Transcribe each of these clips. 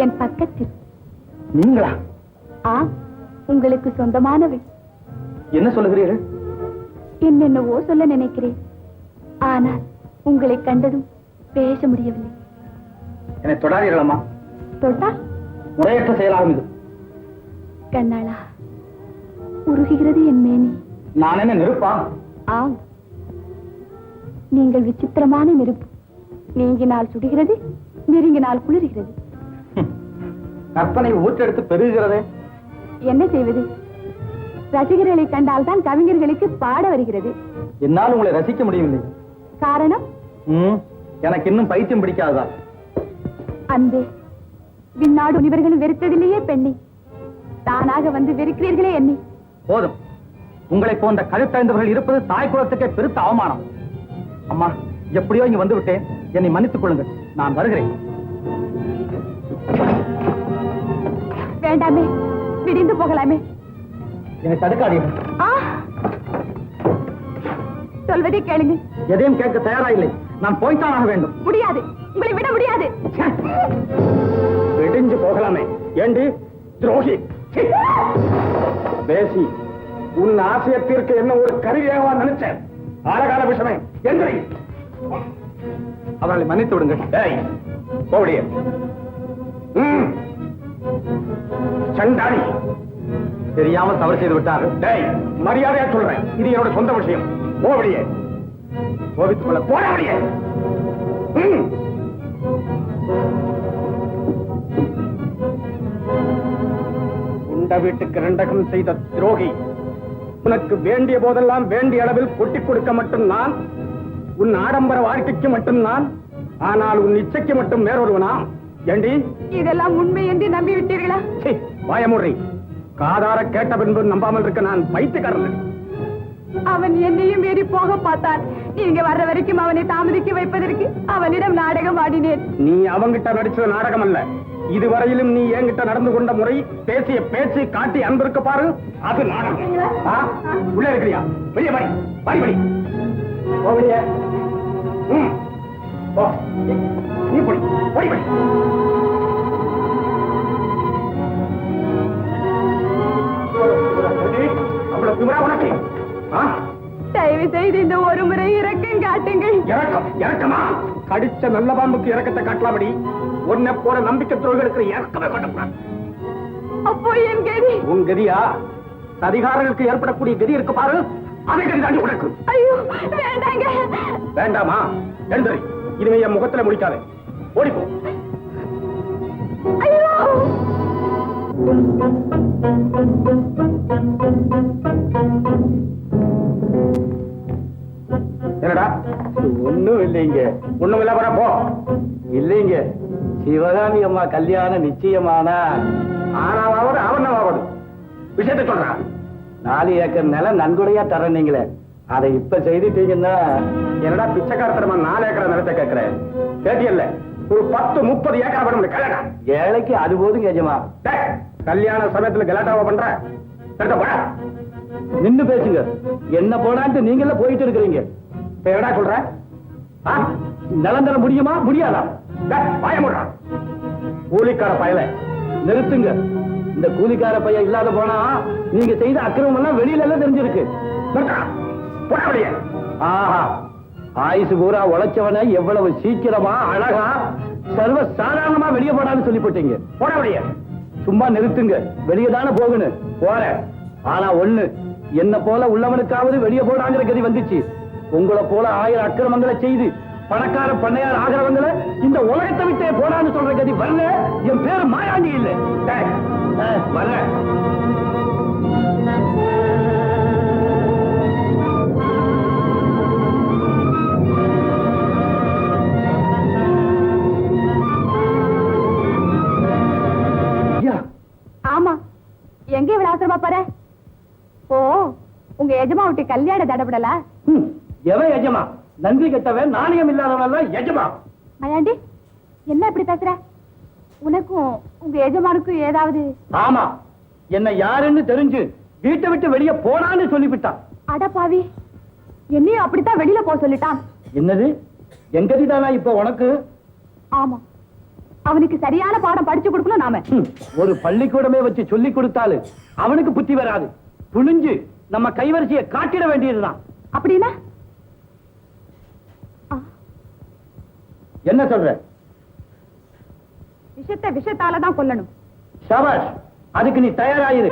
என் பக்கத்தில். நீங்களா? உங்களுக்கு சொந்தமானவை. என்ன சொல்லுகிறீர்கள்? என்னென்னவோ சொல்ல நினைக்கிறேன். ஆனால் உங்களை கண்டதும் பேச முடியவில்லை. என்னை தொடாதீர்களம்மா. தொட்டால் முறையற்ற செயலாகும் இது. கண்ணாளா, உருகுகிறது என் மேனி. நான் என்ன நெருப்பா? ஆம், நீங்கள் விசித்திரமான நெருப்பு. நீங்கினால் சுடுகிறது, நெருங்கினால் குளிர்கிறது. கற்பனை ஊற்றெடுத்து பெருகிறதே. என்ன செய்வது? ரசிகர்களை கண்டால் தான் கவிஞர்களுக்கு பாட வருகிறது. என்னால் உங்களை ரசிக்க முடியவில்லை. காரணம்? எனக்கு இன்னும் பைத்தியம் பிடிக்காததா? அன்பே, விண்ணாடு இவர்களும் வெறுத்ததிலேயே பெண்ணை தானாக வந்து வெறுக்கிறீர்களே என்னை. போதும். உங்களை போன்ற கழுத்தறிந்தவர்கள் இருப்பது தாய் குலத்துக்கே பெருத்த அவமானம். அம்மா, எப்படியோ இங்க வந்து விட்டேன். என்னை மன்னித்துக் கொள்ளுங்கள். நான் வருகிறேன். வேண்டாமே, விடிந்து போகலாமே. என்னை தடுக்காதீர்கள். சொல்வதை கேளுங்க. எதையும் கேட்க தயாரா இல்லை. நான் போய்த்தான் ஆக வேண்டும். முடியாது, உங்களை விட முடியாது. விடிஞ்சு போகலாமே. ஏண்டி துரோகி, பேசி உன் ஆசையத்திற்கு என்ன ஒரு கருவியாக நினைச்சேன். ஆழகால விஷயமே என்று அவர்களை மன்னித்து விடுங்கள். போவடியே சண்டாடி, தெரியாமல் தவறு செய்து விட்டார்கள். மரியாதையா சொல்றேன், இது என்னோட சொந்த விஷயம். போவடியே, கோபித்துக் கொள்ள போவடியே. உண்ட வீட்டுக்கு ரெண்டகம் செய்த துரோகி, உனக்கு வேண்டிய போதெல்லாம் வேண்டிய அளவில் கொட்டிக் கொடுக்க மட்டும் நான், உன் ஆடம்பர வாழ்க்கைக்கு மட்டும் நான், ஆனால் உன் இச்சைக்கு மட்டும் வேறொருவனா? ஏண்டி, இதெல்லாம் உண்மை என்று நம்பி விட்டீர்களா? வாயமுறை, காதார கேட்ட பின்பு நம்பாமல் இருக்க நான் பைத்தியக்காரன். அவன் என்னையும் மீறி போக பார்த்தான். நீங்க வர்ற வரைக்கும் அவனை தாமதிக்க வைப்பதற்கு அவனிடம் நாடகம் ஆடினேன். நீ அவங்கிட்ட நடிச்சது நாடகம் அல்ல. இதுவரையிலும் நீ என்கிட்ட நடந்து கொண்ட முறை, பேசிய பேச்சு, காட்டி அன்பிருக்க பாரு, அது நாடகம். உள்ள இருக்கிறியா? வெளியே படி, படி படி. போவடியே. நீ படி, படி படி. அவ்வளவு திமிரா உனக்கு? தயவு செய்து இந்த ஒரு முறை இறக்கம் காட்டுங்கள். இறக்கம்? இறக்கமா? கடிச்ச நல்ல பாம்புக்கு இறக்கத்தை காட்டலாமடி. உன்னை போற நம்பிக்கை துறைகளுக்கு இறக்கமே காட்டக்கூடாது. அப்போ என் கதி? உன் கதியா? அதிகாரங்களுக்கு ஏற்படக்கூடிய கதி இருக்கு பாரு, அதை கதி தாண்டி உனக்கு. ஐயோ, வேண்டாங்க. வேண்டாமா? எழுந்தறி. இனிமே என் முகத்துல முடிக்காதே. ஓடிப்போ. ஐயோ, என்னடா? ஒண்ணும் இல்லைங்க. ஒண்ணும் இல்ல, வர போ. இல்லைங்க, சிவகாமி அம்மா கல்யாணம் நிச்சயமானா ஆனாவது அவனாவது விஷயத்தை சொல்றான். 4 ஏக்கர் நிலம் நன்கொடையா தரீங்களே, அதை இப்ப செய்துட்டீங்கன்னா. என்னடா பிச்சைக்காரத்தனமா 4 ஏக்கர் நிலத்தை கேட்கிறேன்? கேட்டியல்ல, ஒரு 10-30 ஏக்கர் வேணும். கல்யாணா ஏழைக்கு அது போதும் கேஜமா. கல்யாண சமயத்துல கலாட்டாவா பண்ற? நின்னு பேசுங்க. என்ன போனான்ட்டு நீங்கள போயிட்டு இருக்கிறீங்க. என்னடா சொல்ற? நிலம் தர முடியுமா முடியாதா? பயமுடா கூலிக்கார பயல. நிறுத்துங்க. இந்த கூலிக்கார பையன் இல்லாத போனா நீங்க செய்த அக்கிரமம் எல்லாம் வெளியில எல்லாம் தெரிஞ்சிருக்கு. ஆஹா, ஆயுசு பூரா உழைச்சவன எவ்வளவு சீக்கிரமா அழகா சர்வ சாதாரணமா வெளியே போடான்னு சொல்லி போட்டீங்க. போடக்கூடிய சும்மா நிறுத்துங்க. வெளியே தானே போகணும். போற. ஆனா ஒண்ணு, என்ன போல உள்ளவனுக்காவது வெளியே போடாங்கிற கதி வந்துச்சு. உங்களை போல 1000 அக்கிரமங்களை செய்து பணக்கார பண்ணையார் ஆகிறவங்களை இந்த உலகத்தை விட்டே போடான்னு சொல்ற கதி வரல. என் பேரு மாயாண்டி இல்ல. வர ஆமா, எங்க இவ்வளவு அவசரமா பாரு. ஓ, உங்க எஜமா விட்டு கல்யாண தடப்படல? எவன் எஜமா? நன்றி கெட்டவன், நாணயம் இல்லாதவன் எஜமா. மயாண்டி, என்ன இப்படி பேசுற? உனக்கும் உங்க எஜமானுக்கும் ஏதாவது? ஆமா, என்ன யாருன்னு தெரிஞ்சு வீட்டை விட்டு வெளியே போனான்னு சொல்லிவிட்டான். அடப்பாவி, என்னையும் அப்படித்தான் வெளியில போக சொல்லிட்டான். என்னது? எங்கதிதானா இப்ப உனக்கு? ஆமா, அவனுக்கு சரியான பாடம் படிச்சு கொடுக்கணும் நாம. ஒரு பள்ளிக்கூடமே வச்சு சொல்லி கொடுத்தாலும் அவனுக்கு புத்தி வராது. புளிஞ்சு நம்ம கைவரிசையை காட்டிட வேண்டியதுதான். அப்படின்னா என்ன சொல்ற? விஷத்தாலதான் கொல்லணும். ஷாபாஷ், அதுக்கு நீ தயாராயிரு.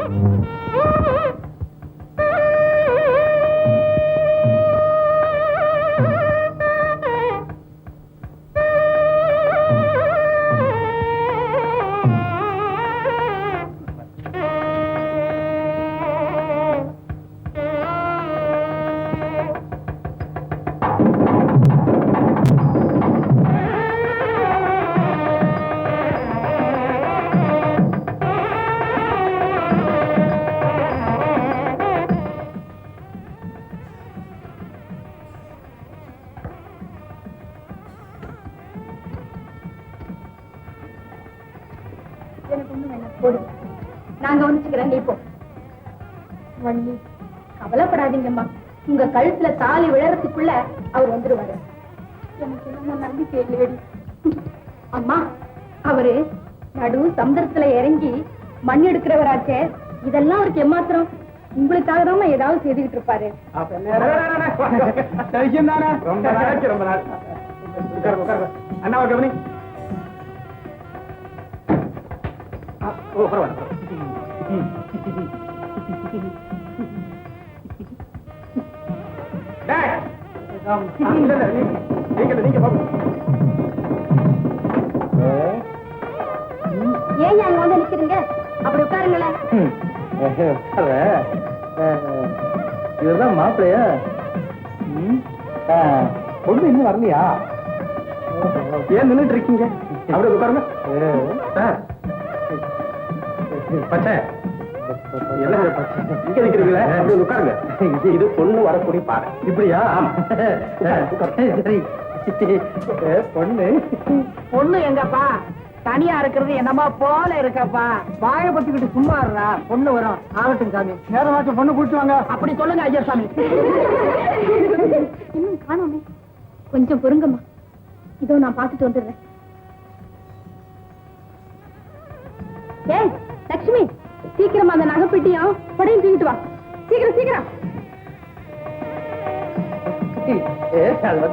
நான் கவனிச்சுக்கிறேன், நீ போ. வள்ளி, கவலைப்படாதீங்கம்மா. உங்க கழுத்துல தாலி விழறதுக்குள்ள அவர் வந்துருவாரு. எனக்கு என்ன நம்பிக்கை இல்லையடி. அம்மா, அவரு நடு சமுதிரத்துல இறங்கி மண் எடுக்கிறவராச்சே. இதெல்லாம் அவருக்கு ஏமாத்திரம். உங்களுக்காக தான் ஏதாவது செய்துகிட்டு இருப்பாரு. அண்ணா கவனி. ஏன் அங்க வந்து நிக்கிறீங்க? அப்படி உட்காருங்களேன். இதுதான் மாப்பிள்ளையா? பொண்ணு இன்னும் வரலையா? ஏன் நின்றுட்டு இருக்கீங்க? அப்படி உட்காருங்க. பச்சை என்ன இங்க நிக்கிறீங்களா? அப்படி உட்காருங்க. இது பொண்ணு வரக்கூடிய பாரு. இப்படியா? பொண்ணு பொண்ணு எங்கப்பா? தனியா இருக்கிறது என்னமா போல இருக்கப்பா. வாய பத்திக்கிட்டு சும்மா இருடா. பொண்ணு வரும். ஆகட்டும் சாமி, நேரமாச்சும் பொண்ணு கூட்டு வாங்க. அப்படி சொல்லுங்க ஐயா சாமி. இன்னும் காணோமே. கொஞ்சம் பொறுங்கம்மா, இதோ நான் பார்த்துட்டு வந்துடுறேன். ஏய் லட்சுமி, சீக்கிரமா அந்த நகைப்பெட்டியும் படையும் தூக்கிட்டு வா. சீக்கிரம் சீக்கிரம். அது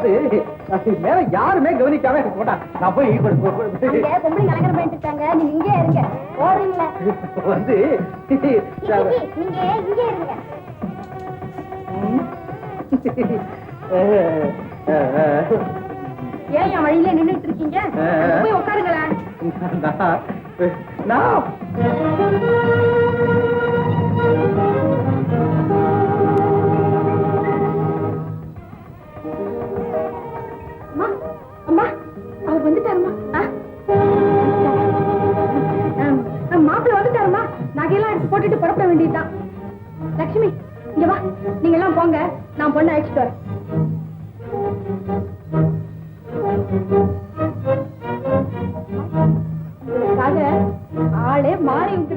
வந்து மேல யாருமே கவனிக்காம போட்டா. நான் போய் பொம்பளை கலங்கர போயிட்டாங்க. நீங்க இங்கே இருங்க. போறீங்களா? வந்து நீங்க இங்கே இருங்க. ஏன் என் வழியில நின்னுட்டு இருக்கீங்க? போய் உட்காருங்களேன். அம்மா, அவர் வந்துட்டாருமா. மாப்பிள்ள வந்துட்டாருமா. நகையெல்லாம் எடுத்து போட்டுட்டு புறப்பட வேண்டியதுதான். லட்சுமி, இங்க வா. நீங்க எல்லாம் போங்க, நான் பொண்ணை அழைச்சிட்டு வரேன். ஆளே மாறி விட்டு